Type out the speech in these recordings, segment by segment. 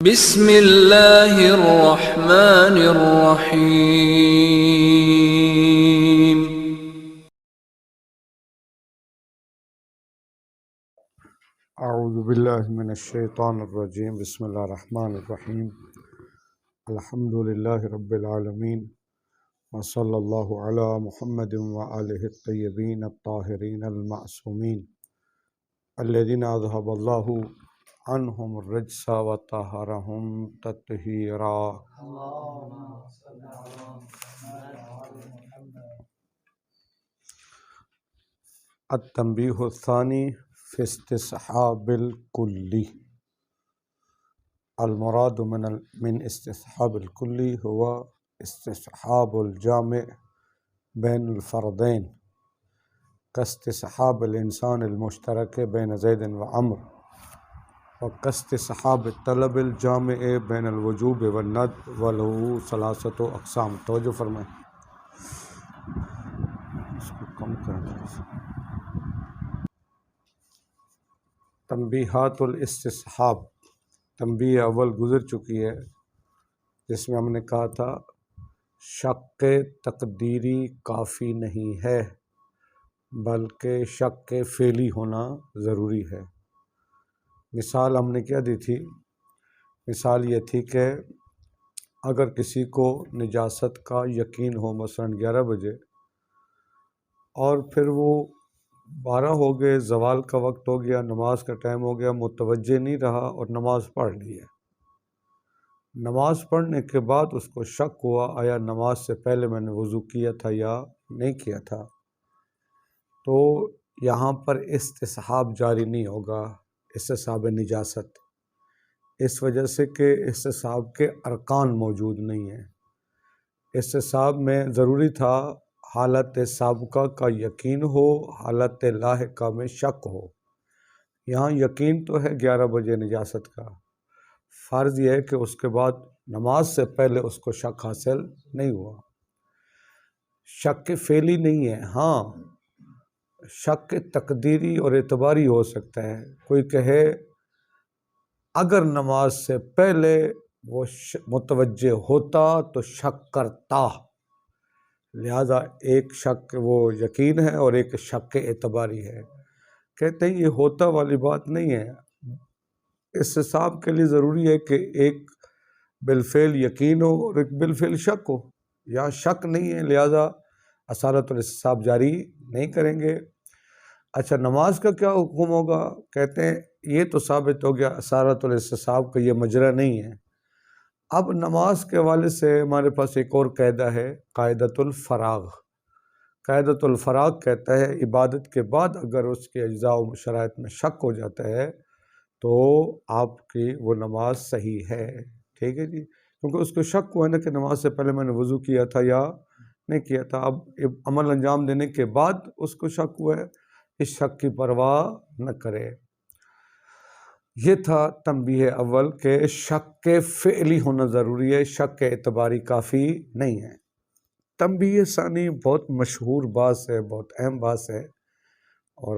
بسم اللہ الرحمن الرحیم۔ اعوذ باللہ من الشیطان الرجیم، بسم اللہ الرحمن الرحیم۔ الحمد للہ رب العالمین، وصلی اللہ علی محمد وآلہ الطیبین الطاہرین المعصومین الذین اذھب اللہ عنہم الرجس وطہرہم تطہیرا۔ التنبیہ الثانی فی استصحاب الکلی۔ المراد من استصحاب الکلی هو استصحاب الجامع بین الفردین کاستصحاب الانسان المشترک بین زید وعمر، وکاستصحاب الطلب الجامع بین الوجوب والندب، وله ثلاثۃ اقسام۔ توجہ فرمائیں، اس کو کم کریں۔ تنبیہات الاستصحاب، تنبیہ اول گزر چکی ہے، جس میں ہم نے کہا تھا شک تقدیری کافی نہیں ہے بلکہ شک فعلی ہونا ضروری ہے۔ مثال ہم نے کیا دی تھی؟ مثال یہ تھی کہ اگر کسی کو نجاست کا یقین ہو، مثلاً 11 بجے، اور پھر وہ 12 ہو گئے، زوال کا وقت ہو گیا، نماز کا ٹائم ہو گیا، متوجہ نہیں رہا اور نماز پڑھ لی ہے۔ نماز پڑھنے کے بعد اس کو شک ہوا آیا نماز سے پہلے میں نے وضو کیا تھا یا نہیں کیا تھا، تو یہاں پر استصحاب جاری نہیں ہوگا، استصحاب نجاست، اس وجہ سے کہ استصحاب کے ارکان موجود نہیں ہیں۔ استصحاب میں ضروری تھا حالت سابقہ کا یقین ہو، حالت لاحقہ میں شک ہو۔ یہاں یقین تو ہے 11 بجے نجاست کا، فرض یہ ہے کہ اس کے بعد نماز سے پہلے اس کو شک حاصل نہیں ہوا۔ شک فعلی نہیں ہے، ہاں شک تقدیری اور اعتباری ہو سکتا ہے۔ کوئی کہے اگر نماز سے پہلے وہ متوجہ ہوتا تو شک کرتا، لہذا ایک شک وہ یقین ہے اور ایک شک اعتباری ہے۔ کہتے ہیں یہ ہوتا والی بات نہیں ہے، استصحاب کے لیے ضروری ہے کہ ایک بالفعل یقین ہو اور ایک بالفعل شک ہو۔ یہاں شک نہیں ہے، لہذا اصالۃ الاستصحاب جاری نہیں کریں گے۔ اچھا، نماز کا کیا حکم ہوگا؟ کہتے ہیں یہ تو ثابت ہو گیا اصالۃ الاستصحاب کا یہ مجرا نہیں ہے۔ اب نماز کے حوالے سے ہمارے پاس ایک اور قاعدہ ہے، قاعدۃ الفراغ۔ قاعدۃ الفراغ کہتا ہے عبادت کے بعد اگر اس کے اجزاء و شرائط میں شک ہو جاتا ہے تو آپ کی وہ نماز صحیح ہے، ٹھیک ہے جی، کیونکہ اس کو شک ہوا ہے نا کہ نماز سے پہلے میں نے وضو کیا تھا یا نہیں کیا تھا۔ اب عمل انجام دینے کے بعد اس کو شک ہوا ہے، اس شک کی پرواہ نہ کرے۔ یہ تھا تنبیہ اول کہ شک کے فعلی ہونا ضروری ہے، شک کے اعتباری کافی نہیں ہے۔ تنبیہ ثانی بہت مشہور بات ہے، بہت اہم بات ہے، اور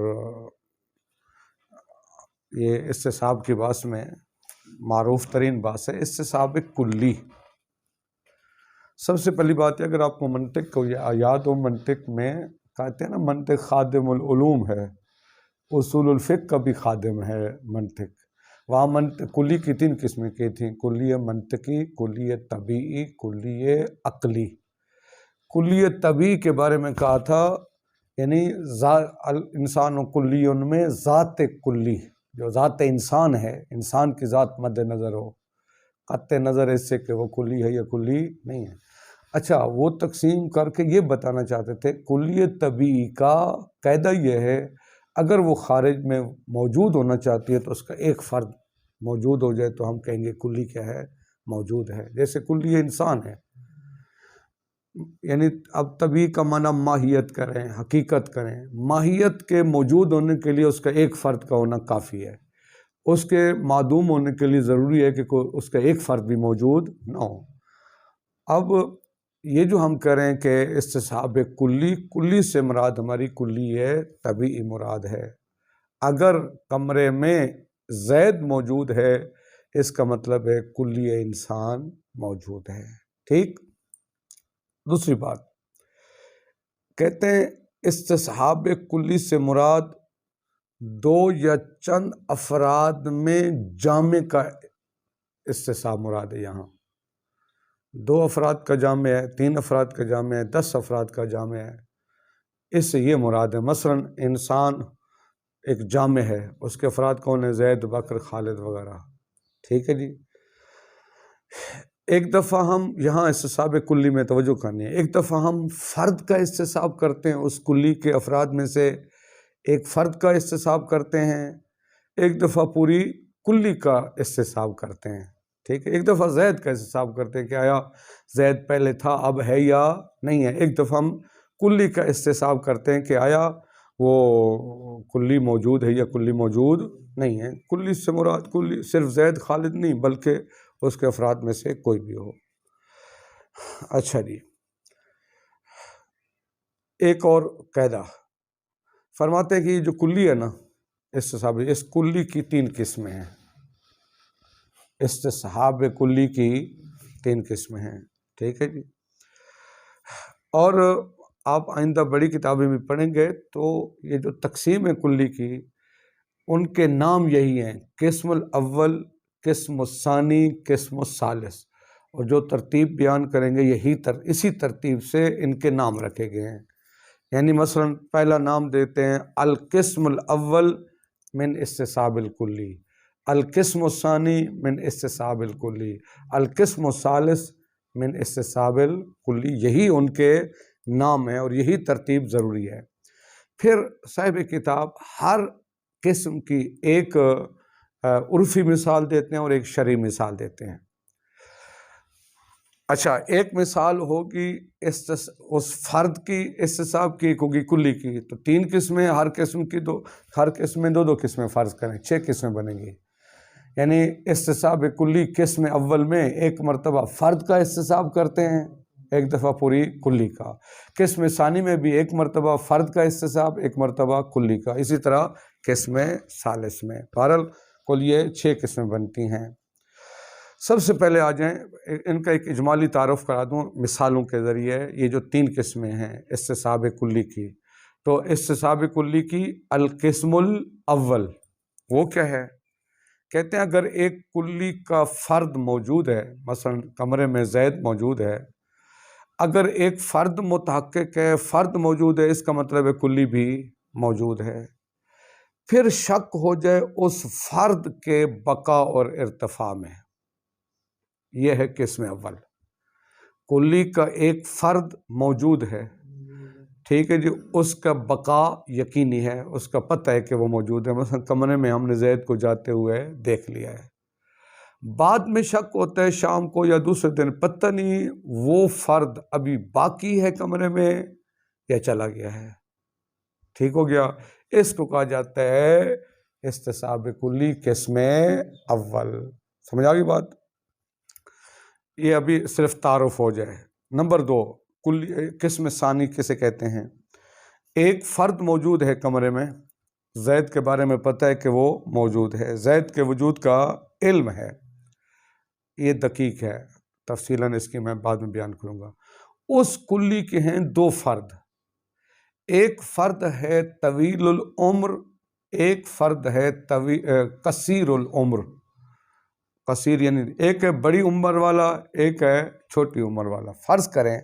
یہ استصحاب کی بات میں معروف ترین بات ہے، استصحاب کلی۔ سب سے پہلی بات ہے، اگر آپ کو منطق کو یاد ہو، منطق میں کہتے ہیں نا منطق خادم العلوم ہے، اصول الفقہ کا بھی خادم ہے منطق۔ وہاں کلی کی 3 قسمیں کی تھیں، کلی منطقی، کلی طبیعی، کلی عقلی۔ کلی طبیعی کے بارے میں کہا تھا، یعنی انسان و کلی، ان میں ذات کلی، جو ذات انسان ہے، انسان کی ذات مد نظر ہو، قطع نظر اس سے کہ وہ کلی ہے یا کلی نہیں ہے۔ اچھا، وہ تقسیم کر کے یہ بتانا چاہتے تھے کلی طبیعی کا قاعدہ یہ ہے، اگر وہ خارج میں موجود ہونا چاہتی ہے تو اس کا ایک فرد موجود ہو جائے تو ہم کہیں گے کلی کیا ہے؟ موجود ہے۔ جیسے کلی انسان ہے، یعنی اب طبیعی کا معنی ماہیت کریں، حقیقت کریں، ماہیت کے موجود ہونے کے لیے اس کا ایک فرد کا ہونا کافی ہے، اس کے معدوم ہونے کے لیے ضروری ہے کہ اس کا ایک فرد بھی موجود نہ ہو۔ اب یہ جو ہم کہہ رہے ہیں کہ استصحاب کلی، کلی سے مراد ہماری کلی ہے طبیعی مراد ہے۔ اگر کمرے میں زید موجود ہے اس کا مطلب ہے کلی انسان موجود ہے۔ ٹھیک، دوسری بات کہتے ہیں استصحاب کلی سے مراد دو یا چند افراد میں جامع کا استصحاب مراد ہے۔ یہاں 2 افراد کا جامع ہے، 3 افراد کا جامع ہے، 10 افراد کا جامع ہے، اس سے یہ مراد ہے۔ مثلا انسان ایک جامع ہے، اس کے افراد کون ہیں؟ زید، بکر، خالد وغیرہ۔ ٹھیک ہے جی۔ ایک دفعہ ہم یہاں استصحاب کلی میں توجہ کرنی ہے، ایک دفعہ ہم فرد کا استصحاب کرتے ہیں، اس کلی کے افراد میں سے ایک فرد کا استصحاب کرتے ہیں، ایک دفعہ پوری کلی کا استصحاب کرتے ہیں۔ ٹھیک ہے، ایک دفعہ زید کا استصحاب کرتے ہیں کہ آیا زید پہلے تھا اب ہے یا نہیں ہے، ایک دفعہ ہم کلی کا استصحاب کرتے ہیں کہ آیا وہ کلی موجود ہے یا کلی موجود نہیں ہے۔ کلی سے مراد کلی صرف زید خالد نہیں بلکہ اس کے افراد میں سے کوئی بھی ہو۔ اچھا جی، ایک اور قاعدہ فرماتے ہیں کہ یہ جو کلی ہے نا استصحاب، اس کلی کی 3 قسمیں ہیں۔ استصحاب کلی کی 3 قسمیں ہیں۔ ٹھیک ہے جی، اور آپ آئندہ بڑی کتابیں بھی پڑھیں گے تو یہ جو تقسیم ہے کلی کی، ان کے نام یہی ہیں: قسم الاول، قسم الثانی، قسم الثالث، اور جو ترتیب بیان کریں گے اسی ترتیب سے ان کے نام رکھے گئے ہیں۔ یعنی مثلا پہلا نام دیتے ہیں القسم الاول من استصحاب الکلی، القسم الثانی من استصحاب الکلی، القسم الثالث من استصحاب الکلی، یہی ان کے نام ہے اور یہی ترتیب ضروری ہے۔ پھر صاحب کتاب ہر قسم کی ایک عرفی مثال دیتے ہیں اور ایک شرعی مثال دیتے ہیں۔ اچھا، ایک مثال ہوگی اس فرد کی استصحاب کی، ایک ہوگی کلی کی، تو 3 قسمیں، ہر قسم میں 2 قسمیں فرض کریں، 6 قسمیں بنیں گی۔ یعنی استصحاب کلی قسم اول میں ایک مرتبہ فرد کا استصحاب کرتے ہیں، ایک دفعہ پوری کلی کا۔ قسم ثانی میں بھی ایک مرتبہ فرد کا استصحاب، ایک مرتبہ کلی کا، اسی طرح قسم ثالث میں۔ بہرحال کل یہ 6 قسمیں بنتی ہیں۔ سب سے پہلے آ جائیں، ان کا ایک اجمالی تعارف کرا دوں مثالوں کے ذریعے۔ یہ جو 3 قسمیں ہیں استصحاب کلی کی، تو استصحاب کلی کی القسم الاول وہ کیا ہے؟ کہتے ہیں اگر ایک کلی کا فرد موجود ہے، مثلا کمرے میں زید موجود ہے، اگر ایک فرد متحقق ہے، فرد موجود ہے، اس کا مطلب ہے کلی بھی موجود ہے۔ پھر شک ہو جائے اس فرد کے بقا اور ارتفاع میں، یہ ہے قسم اول۔ کلی کا ایک فرد موجود ہے، ٹھیک ہے جی، اس کا بقا یقینی ہے، اس کا پتہ ہے کہ وہ موجود ہے۔ مثلا کمرے میں ہم نے زید کو جاتے ہوئے دیکھ لیا ہے، بعد میں شک ہوتا ہے شام کو یا دوسرے دن، پتہ نہیں وہ فرد ابھی باقی ہے کمرے میں یا چلا گیا ہے۔ ٹھیک ہو گیا، اس کو کہا جاتا ہے استصحاب کلی قسم اول۔ سمجھ آ گئی بات؟ یہ ابھی صرف تعارف ہو جائے۔ نمبر 2، کلی قسم ثانی کسے کہتے ہیں؟ ایک فرد موجود ہے کمرے میں، زید کے بارے میں پتہ ہے کہ وہ موجود ہے، زید کے وجود کا علم ہے، یہ دقیق ہے، تفصیلاً اس کی میں بعد میں بیان کروں گا۔ اس کلی کے ہیں 2 فرد، ایک فرد ہے طویل العمر، ایک فرد ہے قصیر العمر۔ قصیر یعنی ایک ہے بڑی عمر والا، ایک ہے چھوٹی عمر والا۔ فرض کریں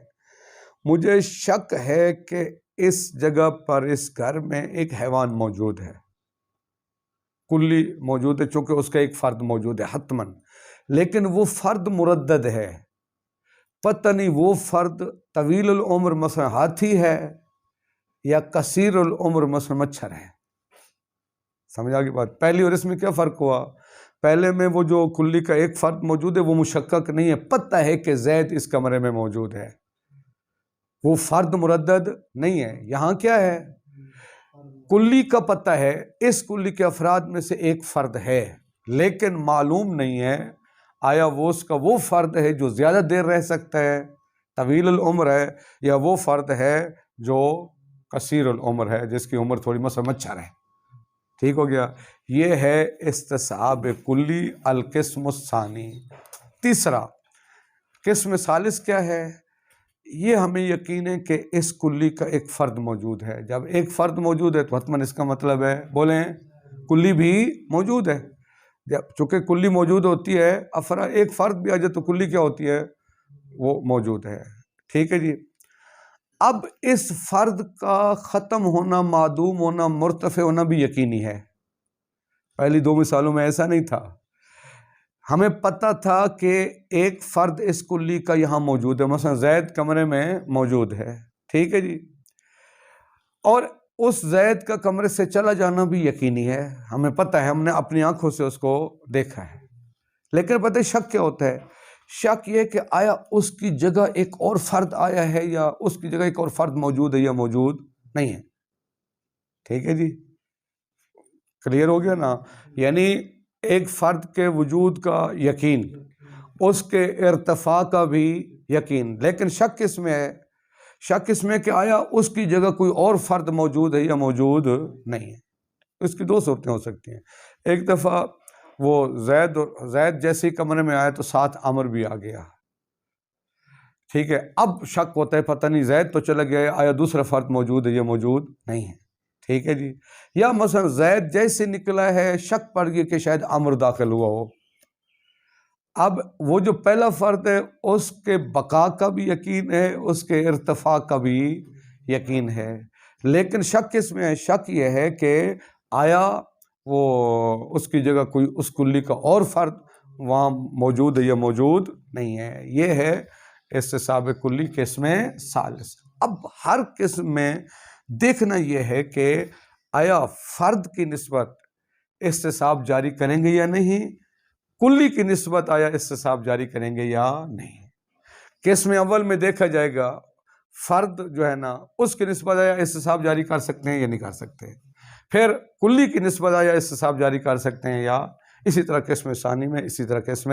مجھے شک ہے کہ اس جگہ پر اس گھر میں ایک حیوان موجود ہے، کلی موجود ہے چونکہ اس کا ایک فرد موجود ہے حتماً، لیکن وہ فرد مردد ہے، پتہ نہیں وہ فرد طویل العمر مثلا ہاتھی ہے یا قصیر العمر مثلا مچھر ہے۔ سمجھ آ گئی بات؟ پہلی اور اس میں کیا فرق ہوا؟ پہلے میں وہ جو کلی کا ایک فرد موجود ہے وہ مشکک نہیں ہے، پتہ ہے کہ زید اس کمرے میں موجود ہے، وہ فرد مردد نہیں ہے۔ یہاں کیا ہے؟ کلی کا پتہ ہے، اس کلی کے افراد میں سے ایک فرد ہے، لیکن معلوم نہیں ہے آیا وہ اس کا وہ فرد ہے جو زیادہ دیر رہ سکتا ہے، طویل العمر ہے، یا وہ فرد ہے جو قصیر العمر ہے، جس کی عمر تھوڑی مثلا مچھر ہے۔ ٹھیک ہو گیا. یہ ہے استصحاب کلی القسم الثانی. تیسرا قسم ثالث کیا ہے؟ یہ ہمیں یقین ہے کہ اس کلی کا ایک فرد موجود ہے. جب ایک فرد موجود ہے تو حتماً اس کا مطلب ہے بولیں کلی بھی موجود ہے. جب چونکہ کلی موجود ہوتی ہے ایک فرد بھی آ جائے تو کلی کیا ہوتی ہے؟ وہ موجود ہے. ٹھیک ہے جی. اب اس فرد کا ختم ہونا، معدوم ہونا، مرتفع ہونا بھی یقینی ہے. پہلی دو مثالوں میں ایسا نہیں تھا. ہمیں پتہ تھا کہ ایک فرد اس کلی کا یہاں موجود ہے، مثلا زید کمرے میں موجود ہے. ٹھیک ہے جی. اور اس زید کا کمرے سے چلا جانا بھی یقینی ہے، ہمیں پتہ ہے، ہم نے اپنی آنکھوں سے اس کو دیکھا ہے. لیکن پتہ ہے شک کیا ہوتا ہے؟ شک یہ کہ آیا اس کی جگہ ایک اور فرد آیا ہے یا اس کی جگہ ایک اور فرد موجود ہے یا موجود نہیں ہے. ٹھیک ہے جی. کلیئر ہو گیا نا؟ یعنی ایک فرد کے وجود کا یقین، اس کے ارتفاع کا بھی یقین. لیکن شک کس میں ہے؟ شک اس میں کہ آیا اس کی جگہ کوئی اور فرد موجود ہے یا موجود نہیں ہے. اس کی دو صورتیں ہو سکتی ہیں. ایک دفعہ وہ زید جیسے کمرے میں آیا تو ساتھ عمر بھی آ گیا. ٹھیک ہے. اب شک ہوتا ہے پتہ نہیں زید تو چلا گیا، آیا دوسرا فرد موجود ہے یا موجود نہیں ہے. ٹھیک ہے جی. یا مثلا زید جیسے نکلا ہے شک پڑ گیا کہ شاید عمر داخل ہوا ہو. اب وہ جو پہلا فرد ہے اس کے بقا کا بھی یقین ہے، اس کے ارتفاع کا بھی یقین ہے. لیکن شک کس میں ہے؟ شک یہ ہے کہ آیا وہ اس کی جگہ کوئی اس کلی کا اور فرد وہاں موجود ہے یا موجود نہیں ہے. یہ ہے استصحاب کلی قسم ثالث. اب ہر قسم میں دیکھنا یہ ہے کہ آیا فرد کی نسبت استصحاب جاری کریں گے یا نہیں، کلی کی نسبت آیا استصحاب جاری کریں گے یا نہیں. قسم اول میں دیکھا جائے گا فرد جو ہے نا اس کی نسبت آیا استصحاب جاری کر سکتے ہیں یا نہیں کر سکتے. پھر کلی کی نسبت آیا استصحاب جاری کر سکتے ہیں یا. اسی طرح قسم ثانی میں، اسی طرح قسم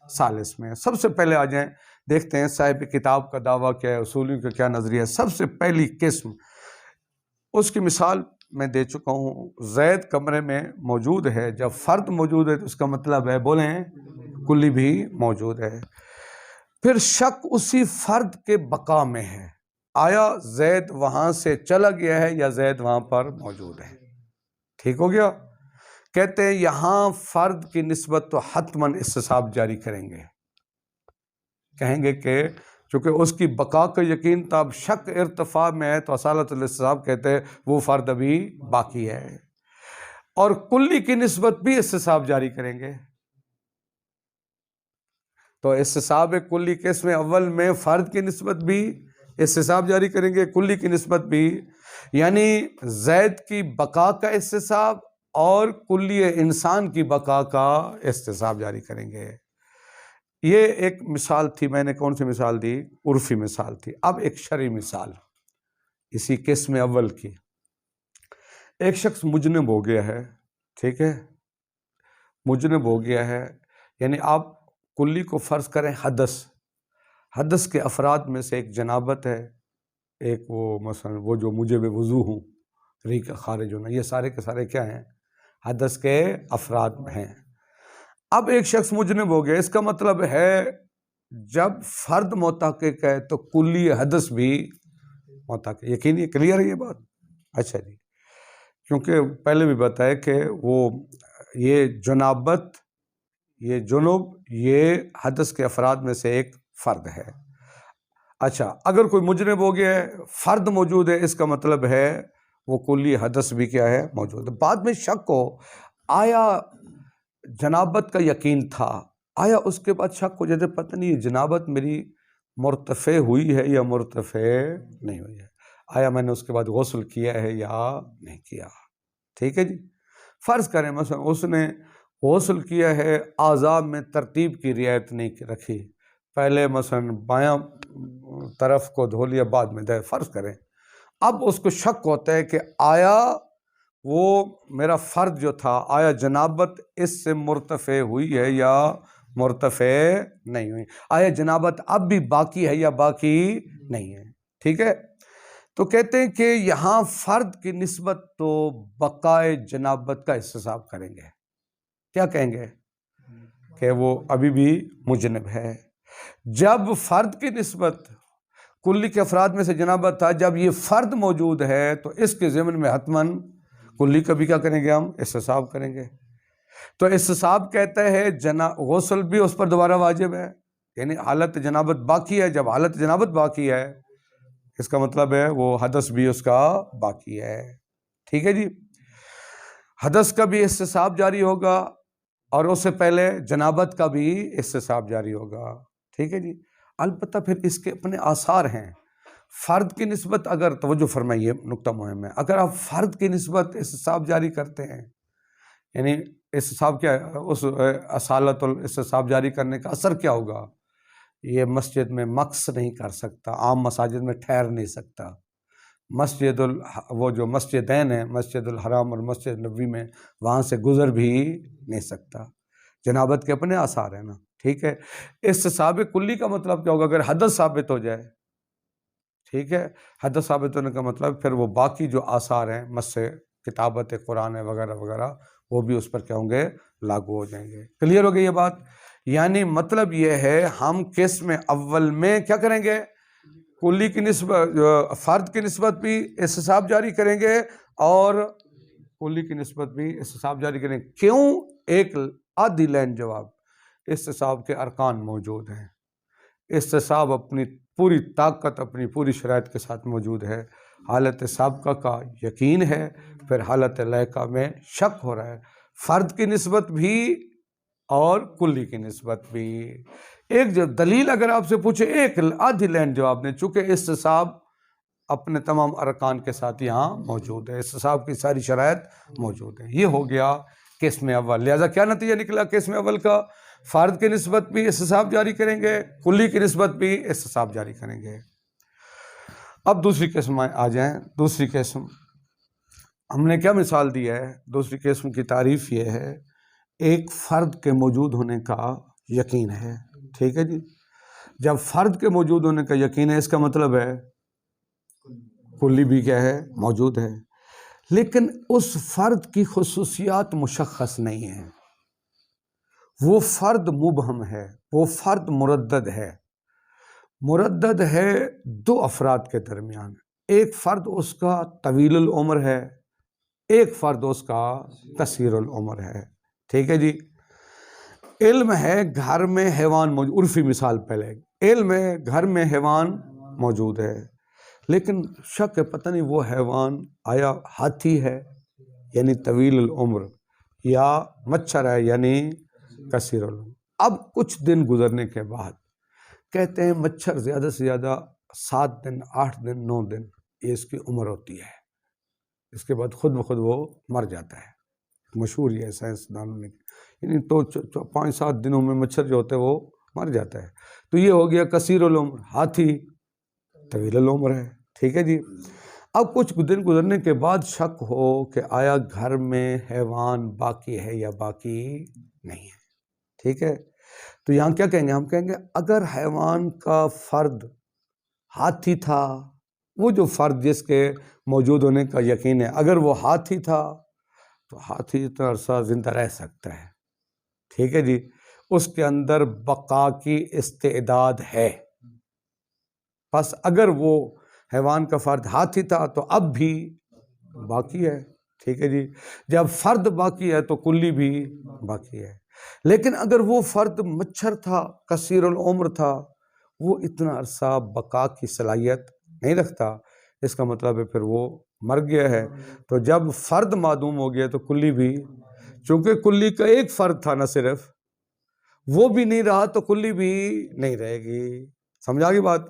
ثالث میں. سب سے پہلے آ جائیں، دیکھتے ہیں صاحب کتاب کا دعویٰ کیا ہے، اصولیوں کا کیا نظریہ ہے. سب سے پہلی قسم، اس کی مثال میں دے چکا ہوں. زید کمرے میں موجود ہے. جب فرد موجود ہے تو اس کا مطلب ہے بولیں کلی بھی موجود ہے. پھر شک اسی فرد کے بقا میں ہے، آیا زید وہاں سے چلا گیا ہے یا زید وہاں پر موجود ہے. ٹھیک ہو گیا. کہتے ہیں یہاں فرد کی نسبت تو حتماً استصحاب جاری کریں گے. کہیں گے کہ چونکہ اس کی بقا کا یقین تھا، اب شک ارتفاع میں ہے تو اصالت الاستصحاب کہتے ہیں وہ فرد ابھی باقی ہے. اور کلی کی نسبت بھی استصحاب جاری کریں گے. تو استصحاب کلی قسم اول میں فرد کی نسبت بھی استصحاب جاری کریں گے، کلی کی نسبت بھی، یعنی زید کی بقا کا استصحاب اور کلی انسان کی بقا کا استصحاب جاری کریں گے. یہ ایک مثال تھی. میں نے کون سی مثال دی؟ عرفی مثال تھی. اب ایک شرعی مثال اسی قسم اول کی. ایک شخص مجنب ہو گیا ہے. ٹھیک ہے. مجنب ہو گیا ہے، یعنی آپ کلی کو فرض کریں حدث کے افراد میں سے ایک جنابت ہے، ایک وہ مثلا وہ جو مجھے بے وضو ہوں، ریق خارج ہونا، یہ سارے کے سارے کیا ہیں؟ حدث کے افراد میں ہیں. اب ایک شخص مجنب ہو گیا، اس کا مطلب ہے جب فرد متحقق ہے تو کلی حدث بھی متحقق. یقینی کلیئر ہے یہ بات؟ اچھا جی. کیونکہ پہلے بھی بتایا کہ وہ یہ جنابت، یہ جنوب، یہ حدث کے افراد میں سے ایک فرد ہے. اچھا، اگر کوئی مجنب ہو گیا ہے، فرد موجود ہے، اس کا مطلب ہے وہ کلی حدث بھی کیا ہے؟ موجود ہے. بعد میں شک ہو، آیا جنابت کا یقین تھا، آیا اس کے بعد شک ہو جاتے پتہ نہیں یہ جنابت میری مرتفع ہوئی ہے یا مرتفع نہیں ہوئی ہے، آیا میں نے اس کے بعد غسل کیا ہے یا نہیں کیا. ٹھیک ہے جی. فرض کریں مثلا اس نے غسل کیا ہے، اعضاء میں ترتیب کی رعایت نہیں رکھی، پہلے مثلا بایاں طرف کو دھو لیا بعد میں دے، فرض کریں. اب اس کو شک ہوتا ہے کہ آیا وہ میرا فرد جو تھا، آیا جنابت اس سے مرتفع ہوئی ہے یا مرتفع نہیں ہوئی، آیا جنابت اب بھی باقی ہے یا باقی نہیں ہے. ٹھیک ہے. تو کہتے ہیں کہ یہاں فرد کی نسبت تو بقائے جنابت کا احتساب کریں گے. کیا کہیں گے؟ کہ وہ ابھی بھی مجنب ہے. جب فرد کی نسبت کلی کے افراد میں سے جنابت تھا، جب یہ فرد موجود ہے تو اس کے ضمن میں حتماً کلی کا بھی کیا کریں گے؟ ہم احتساب کریں گے. تو احتساب کہتا ہے غسل بھی اس پر دوبارہ واجب ہے، یعنی حالت جنابت باقی ہے. جب حالت جنابت باقی ہے اس کا مطلب ہے وہ حدث بھی اس کا باقی ہے. ٹھیک ہے جی. حدث کا بھی احتساب جاری ہوگا اور اس سے پہلے جنابت کا بھی احتساب جاری ہوگا. ٹھیک ہے جی. البتہ پھر اس کے اپنے آثار ہیں. فرد کی نسبت اگر توجہ فرمائیے، نقطہ مہم ہے، اگر آپ فرد کی نسبت احتساب جاری کرتے ہیں، یعنی احتساب کیا ہے؟ اس اصالت الاحتساب جاری کرنے کا اثر کیا ہوگا؟ یہ مسجد میں مکث نہیں کر سکتا، عام مساجد میں ٹھہر نہیں سکتا. وہ جو مسجدین ہیں، مسجد الحرام اور مسجد نبوی میں، وہاں سے گزر بھی نہیں سکتا. جنابت کے اپنے آثار ہیں نا. ٹھیک ہے. احتساب کلی کا مطلب کیا ہوگا؟ اگر حدث ثابت ہو جائے. ٹھیک ہے. حدث ثابت ہونے کا مطلب پھر وہ باقی جو آثار ہیں، مس کتابت قرآن وغیرہ وغیرہ، وہ بھی اس پر کیا ہوں گے؟ لاگو ہو جائیں گے. کلیئر ہو گئی یہ بات؟ یعنی مطلب یہ ہے ہم قسم اول میں کیا کریں گے؟ کلی کی نسبت، فرد کی نسبت بھی احتساب جاری کریں گے اور کلی کی نسبت بھی احتساب جاری کریں گے. کیوں؟ ایک آدھی لائن جواب. احتساب کے ارکان موجود ہیں. احتساب اپنی پوری طاقت، اپنی پوری شرائط کے ساتھ موجود ہے. حالت سابقہ کا یقین ہے، پھر حالت لائقہ میں شک ہو رہا ہے. فرد کی نسبت بھی اور کلی کی نسبت بھی. ایک جو دلیل اگر آپ سے پوچھے، ایک آدھی لائن جواب نے، چونکہ احتساب اپنے تمام ارکان کے ساتھ یہاں موجود ہے، احتساب کی ساری شرائط موجود ہے. یہ ہو گیا قسم اول. لہذا کیا نتیجہ نکلا قسم اول کا؟ فرد کی نسبت بھی احتساب جاری کریں گے، کلی کی نسبت بھی احتساب جاری کریں گے. اب دوسری قسم آ جائیں. دوسری قسم ہم نے کیا مثال دی ہے؟ دوسری قسم کی تعریف یہ ہے، ایک فرد کے موجود ہونے کا یقین ہے. ٹھیک ہے جی. جب فرد کے موجود ہونے کا یقین ہے، اس کا مطلب ہے کلی بھی کیا ہے؟ موجود ہے. لیکن اس فرد کی خصوصیات مشخص نہیں ہیں. وہ فرد مبہم ہے، وہ فرد مردد ہے. مردد ہے دو افراد کے درمیان. ایک فرد اس کا طویل العمر ہے، ایک فرد اس کا قصیر العمر ہے. ٹھیک ہے جی. علم ہے گھر میں حیوان موجود، عرفی مثال پہلے، علم ہے گھر میں حیوان موجود ہے، لیکن شک ہے پتہ نہیں وہ حیوان آیا ہاتھی ہے یعنی طویل العمر، یا مچھر ہے یعنی قصیر العمر. اب کچھ دن گزرنے کے بعد کہتے ہیں مچھر زیادہ سے زیادہ 7 دن، 8 دن، 9 دن یہ اس کی عمر ہوتی ہے. اس کے بعد خود بخود وہ مر جاتا ہے. مشہور یہ ہے سائنسدانوں نے، یعنی تو 5-7 دنوں میں مچھر جو ہوتا ہے وہ مر جاتا ہے. تو یہ ہو گیا قصیر العمر. ہاتھی طویل العمر ہے. ٹھیک ہے جی. اب کچھ دن گزرنے کے بعد شک ہو کہ آیا گھر میں حیوان باقی ہے یا باقی نہیں ہے. ٹھیک ہے. تو یہاں کیا کہیں گے؟ ہم کہیں گے اگر حیوان کا فرد ہاتھی تھا، وہ جو فرد جس کے موجود ہونے کا یقین ہے، اگر وہ ہاتھی تھا تو ہاتھی اتنا عرصہ زندہ رہ سکتا ہے. ٹھیک ہے جی. اس کے اندر بقا کی استعداد ہے. بس اگر وہ حیوان کا فرد ہاتھی تھا تو اب بھی باقی ہے. ٹھیک ہے جی. جب فرد باقی ہے تو کلی بھی باقی ہے. لیکن اگر وہ فرد مچھر تھا، قصیر العمر تھا، وہ اتنا عرصہ بقا کی صلاحیت نہیں رکھتا. اس کا مطلب ہے پھر وہ مر گیا ہے. تو جب فرد معدوم ہو گیا تو کلی بھی، چونکہ کلی کا ایک فرد تھا نہ صرف، وہ بھی نہیں رہا تو کلی بھی نہیں رہے گی. سمجھا گی بات؟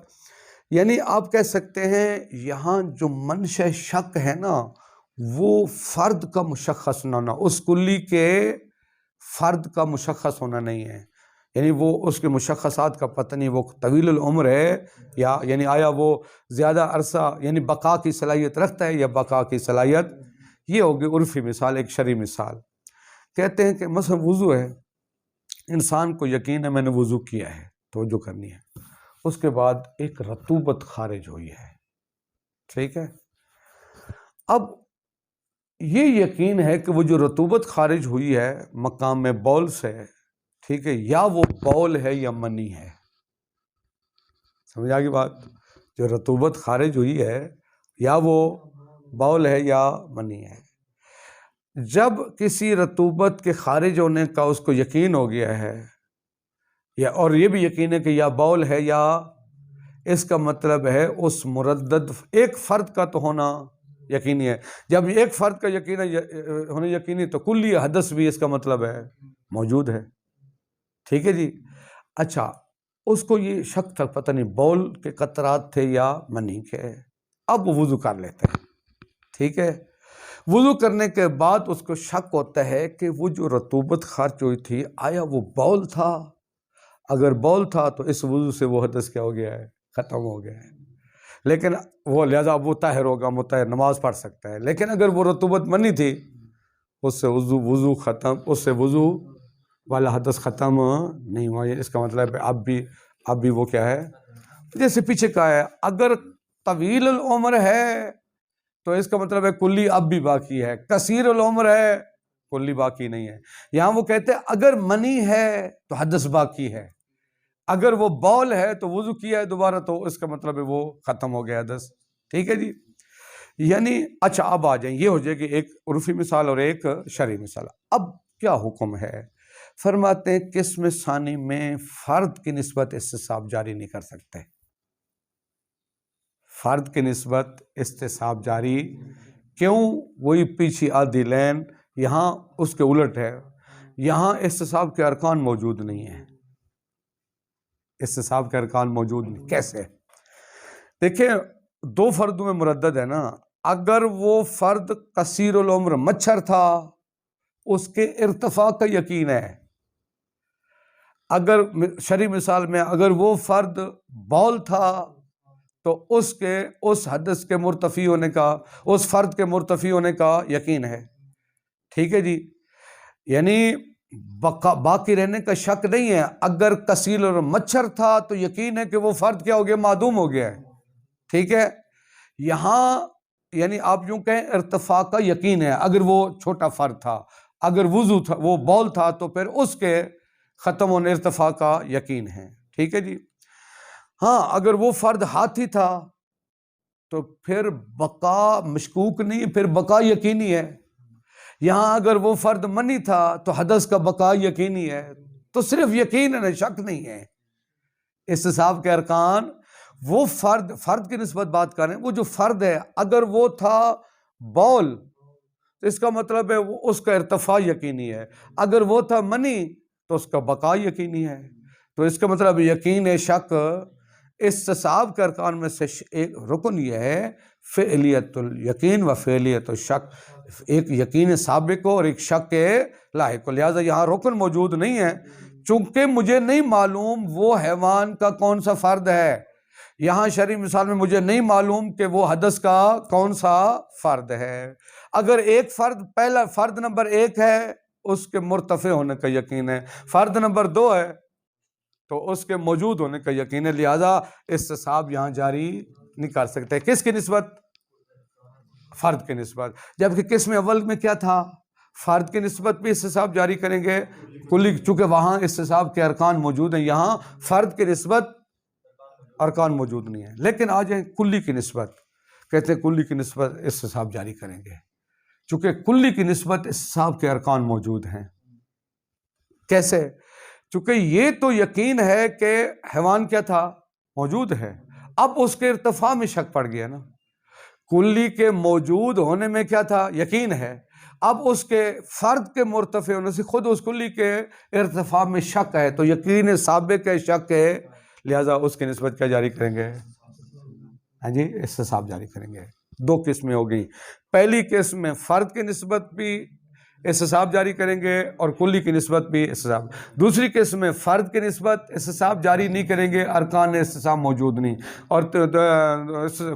یعنی آپ کہہ سکتے ہیں یہاں جو منشأ شک ہے نا، وہ فرد کا مشخص نہ ہونا، اس کلی کے فرد کا مشخص ہونا نہیں ہے. یعنی وہ اس کے مشخصات کا پتہ نہیں، وہ طویل العمر ہے یا یعنی آیا وہ زیادہ عرصہ یعنی بقا کی صلاحیت رکھتا ہے یا بقا کی صلاحیت. یہ ہوگی عرفی مثال. ایک شرعی مثال کہتے ہیں کہ مثلا وضو ہے، انسان کو یقین ہے میں نے وضو کیا ہے، توجہ کرنی ہے. اس کے بعد ایک رطوبت خارج ہوئی ہے، ٹھیک ہے. اب یہ یقین ہے کہ وہ جو رطوبت خارج ہوئی ہے مقام میں بول سے، ٹھیک ہے، یا وہ بول ہے یا منی ہے. سمجھ آ گئی بات؟ جو رطوبت خارج ہوئی ہے یا وہ بول ہے یا منی ہے. جب کسی رطوبت کے خارج ہونے کا اس کو یقین ہو گیا ہے، یا اور یہ بھی یقین ہے کہ یا بول ہے یا، اس کا مطلب ہے اس مردد ایک فرد کا تو ہونا یقینی ہے. جب ایک فرد کا یقین ہونا یقینی تو کلی حدث بھی اس کا مطلب ہے موجود ہے. ٹھیک ہے جی. اچھا، اس کو یہ شک تھا پتہ نہیں بول کے قطرات تھے یا منی کے. اب وضو کر لیتے ہیں. ٹھیک ہے. وضو کرنے کے بعد اس کو شک ہوتا ہے کہ وہ جو رطوبت خارج ہوئی تھی آیا وہ بول تھا؟ اگر بول تھا تو اس وضو سے وہ حدث کیا ہو گیا ہے؟ ختم ہو گیا ہے. لیکن وہ لہذا وہ طاہر ہوگا، مطہر، نماز پڑھ سکتا ہے. لیکن اگر وہ رطوبت منی تھی اس سے وضو ختم، اس سے وضو والا حدث ختم نہیں ہوا. اس کا مطلب ہے اب بھی وہ کیا ہے، جیسے پیچھے کہا ہے اگر طویل العمر ہے تو اس کا مطلب ہے کلی اب بھی باقی ہے، کثیر العمر ہے کلی باقی نہیں ہے. یہاں وہ کہتے ہیں اگر منی ہے تو حدث باقی ہے، اگر وہ بول ہے تو وضو کیا ہے دوبارہ تو اس کا مطلب ہے وہ ختم ہو گیا حدث. ٹھیک ہے جی. یعنی اچھا اب آ جائیں، یہ ہو جائے گی ایک عرفی مثال اور ایک شرعی مثال. اب کیا حکم ہے؟ فرماتے ہیں قسم ثانی میں فرد کی نسبت استصحاب جاری نہیں کر سکتے. فرد کی نسبت استصحاب جاری کیوں؟ وہی پیچھے آدھی لین، یہاں اس کے الٹ ہے. یہاں استصحاب کے ارکان موجود نہیں ہیں. استصحاب کے ارکان موجود نہیں. کیسے؟ دیکھیں، دو فردوں میں مردد ہے نا. اگر وہ فرد کثیر العمر مچھر تھا اس کے ارتفاع کا یقین ہے. اگر شرعی مثال میں اگر وہ فرد بول تھا تو اس حدث کے مرتفع ہونے کا، اس فرد کے مرتفع ہونے کا یقین ہے. ٹھیک ہے جی. یعنی باقی رہنے کا شک نہیں ہے. اگر کثیر اور مچھر تھا تو یقین ہے کہ وہ فرد کیا ہو گیا؟ معدوم ہو گیا ہے. ٹھیک ہے. یہاں یعنی آپ یوں کہیں ارتفاع کا یقین ہے. اگر وہ چھوٹا فرد تھا، اگر وضو تھا، وہ بول تھا تو پھر اس کے ختم ہونے ارتفاع کا یقین ہے. ٹھیک ہے جی. ہاں اگر وہ فرد ہاتھی تھا تو پھر بقا مشکوک نہیں، پھر بقا یقینی ہے. یہاں اگر وہ فرد منی تھا تو حدث کا بقا یقینی ہے. تو صرف یقین ہے، شک نہیں ہے. استصحاب کے ارکان، وہ فرد کی نسبت بات کریں، وہ جو فرد ہے اگر وہ تھا بول تو اس کا مطلب ہے اس کا ارتفاع یقینی ہے. اگر وہ تھا منی تو اس کا بقا یقینی ہے. تو اس کا مطلب یقین شک. استصحاب کے ارکان میں سے ایک رکن یہ ہے فعلیت الیقین و فعلیت الشک. ایک یقین سابق ہو اور ایک شک کے لاحق ہو. لہٰذا یہاں رکن موجود نہیں ہے چونکہ مجھے نہیں معلوم وہ حیوان کا کون سا فرد ہے. یہاں شرعی مثال میں مجھے نہیں معلوم کہ وہ حدث کا کون سا فرد ہے. اگر ایک فرد، پہلا فرد نمبر 1 ہے اس کے مرتفع ہونے کا یقین ہے، فرد نمبر 2 ہے تو اس کے موجود ہونے کا یقین ہے. لہذا استصحاب یہاں جاری نہیں کر سکتے. کس کی نسبت؟ فرد کی نسبت. جبکہ قسم اول میں کیا تھا؟ فرد کی نسبت بھی استصحاب جاری کریں گے کلی، چونکہ وہاں استصحاب کے ارکان موجود ہیں. یہاں فرد کی نسبت ارکان موجود نہیں ہے. لیکن آ جائیں کلی کی نسبت، کہتے ہیں کلی کی نسبت استصحاب جاری کریں گے چونکہ کلی کی نسبت استصحاب کے ارکان موجود ہیں. کیسے؟ چونکہ یہ تو یقین ہے کہ حیوان کیا تھا؟ موجود ہے. اب اس کے ارتفاع میں شک پڑ گیا نا. کلی کے موجود ہونے میں کیا تھا؟ یقین ہے. اب اس کے فرد کے مرتفع ہونے سے خود اس کلی کے ارتفاع میں شک ہے تو یقین سابق ہے، شک ہے. لہذا اس کی نسبت کیا جاری کریں گے؟ ہاں جی، استصحاب جاری کریں گے. 2 قسمیں ہو گئی. پہلی قسم میں فرد کی نسبت بھی استصحاب جاری کریں گے اور کلی کی نسبت بھی استصحاب. دوسری قسم میں فرد کی نسبت استصحاب جاری نہیں کریں گے، ارکان استصحاب موجود نہیں، اور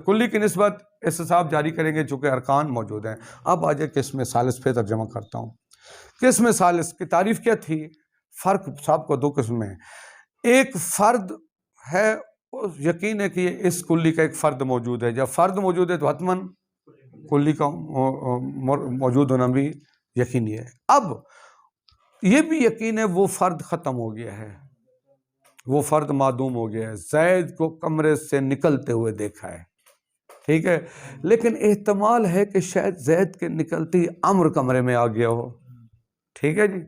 کلی کی نسبت استصحاب جاری کریں گے چونکہ ارکان موجود ہیں. اب آ جائے قسم ثالث پہ ترجمہ کرتا ہوں. قسم ثالث کی تعریف کیا تھی؟ فرق صاحب کو 2 قسم میں. ایک فرد ہے یقین ہے کہ اس کلی کا ایک فرد موجود ہے. جب فرد موجود ہے تو حتماً کلی کا موجود ہونا بھی یقینی ہے. اب یہ بھی یقین ہے وہ فرد ختم ہو گیا ہے، وہ فرد معدوم ہو گیا ہے. زید کو کمرے سے نکلتے ہوئے دیکھا ہے، ٹھیک ہے، لیکن احتمال ہے کہ شاید زید کے نکلتے ہی عمر کمرے میں آ گیا ہو. ٹھیک ہے جی.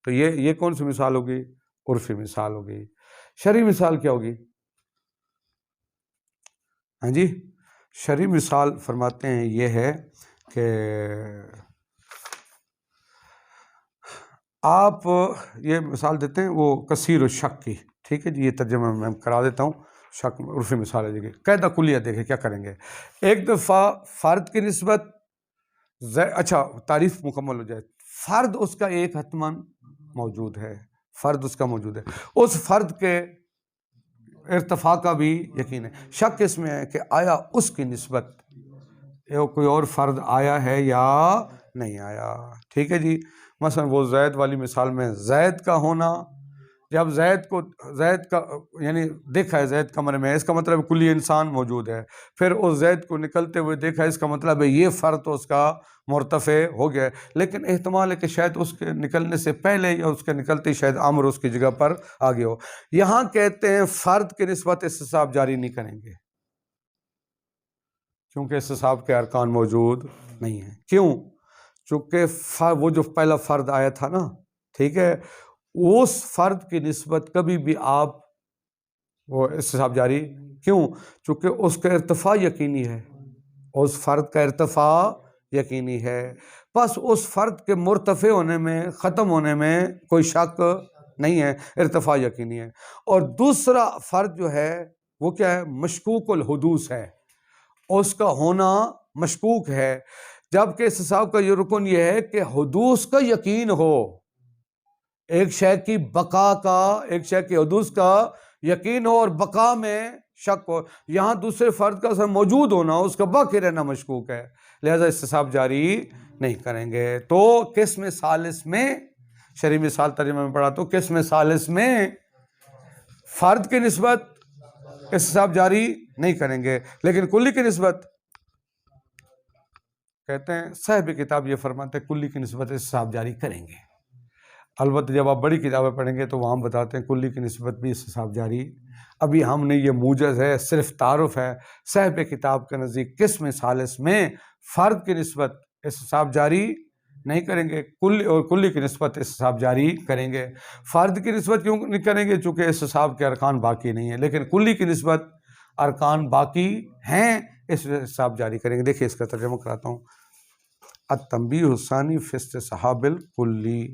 تو یہ کون سی مثال ہوگی؟ عرفی مثال ہوگی. شرعی مثال کیا ہوگی؟ ہاں جی، شرعی مثال فرماتے ہیں یہ ہے کہ آپ یہ مثال دیتے ہیں وہ کثیر الشک کی. ٹھیک ہے جی، یہ ترجمہ میں کرا دیتا ہوں. شک عرفی مثال ہے جی. قاعدہ کلیہ دیکھیں کیا کریں گے. ایک دفعہ فرد کی نسبت اچھا تعریف مکمل ہو جائے. فرد اس کا ایک حتماً موجود ہے، فرد اس کا موجود ہے، اس فرد کے ارتفاع کا بھی یقین ہے. شک اس میں ہے کہ آیا اس کی نسبت کوئی اور فرد آیا ہے یا نہیں آیا. ٹھیک ہے جی. مثلا وہ زید والی مثال میں زید کا ہونا، جب زید کا یعنی دیکھا ہے زید کمرے میں، اس کا مطلب کلی انسان موجود ہے. پھر اس زید کو نکلتے ہوئے دیکھا ہے، اس کا مطلب ہے یہ فرد تو اس کا مرتفع ہو گیا ہے. لیکن احتمال ہے کہ شاید اس کے نکلنے سے پہلے یا اس کے نکلتے شاید عمر اس کی جگہ پر آ گیا ہو. یہاں کہتے ہیں فرد کی نسبت استصحاب جاری نہیں کریں گے، کیونکہ استصحاب کے ارکان موجود نہیں ہیں. کیوں؟ چونکہ وہ جو پہلا فرد آیا تھا نا، ٹھیک ہے، اس فرد کی نسبت کبھی بھی آپ وہ استصحاب جاری کیوں؟ چونکہ اس کا ارتفاع یقینی ہے، اس فرد کا ارتفاع یقینی ہے. بس اس فرد کے مرتفع ہونے میں، ختم ہونے میں کوئی شک نہیں ہے، ارتفاع یقینی ہے. اور دوسرا فرد جو ہے وہ کیا ہے؟ مشکوک الحدوث ہے، اس کا ہونا مشکوک ہے. جبکہ استصحاب کا یہ رکن یہ ہے کہ حدوث کا یقین ہو، ایک شے کی بقا کا، ایک شے کی حدوث کا یقین ہو اور بقا میں شک ہو. یہاں دوسرے فرد کا موجود ہونا، اس کا باقی رہنا مشکوک ہے، لہذا استصحاب جاری نہیں کریں گے. تو قسم ثالث میں شرعی مثال ترجمہ میں پڑھا، تو قسم ثالث میں فرد کی نسبت استصحاب جاری نہیں کریں گے، لیکن کلی کی نسبت کہتے ہیں صاحب کتاب یہ فرماتے ہیں کلی کی نسبت استصحاب جاری کریں گے. البتہ جب آپ بڑی کتابیں پڑھیں گے تو وہاں بتاتے ہیں کلی کی نسبت بھی استصحاب جاری. ابھی ہم نے یہ موجز ہے، صرف تعارف ہے. صاحب کتاب کے نزدیک قسم ثالث میں فرد کی نسبت استصحاب جاری نہیں کریں گے، کلی کی نسبت استصحاب جاری کریں گے. فرد کی نسبت کیوں نہیں کریں گے؟ چونکہ استصحاب کے ارکان باقی نہیں ہیں، لیکن کلی کی نسبت ارکان باقی ہیں، اس لیے استصحاب جاری کریں گے. دیکھیے اس کا ترجمہ کراتا ہوں. التنبیہ الثانی فی استصحاب الکلی.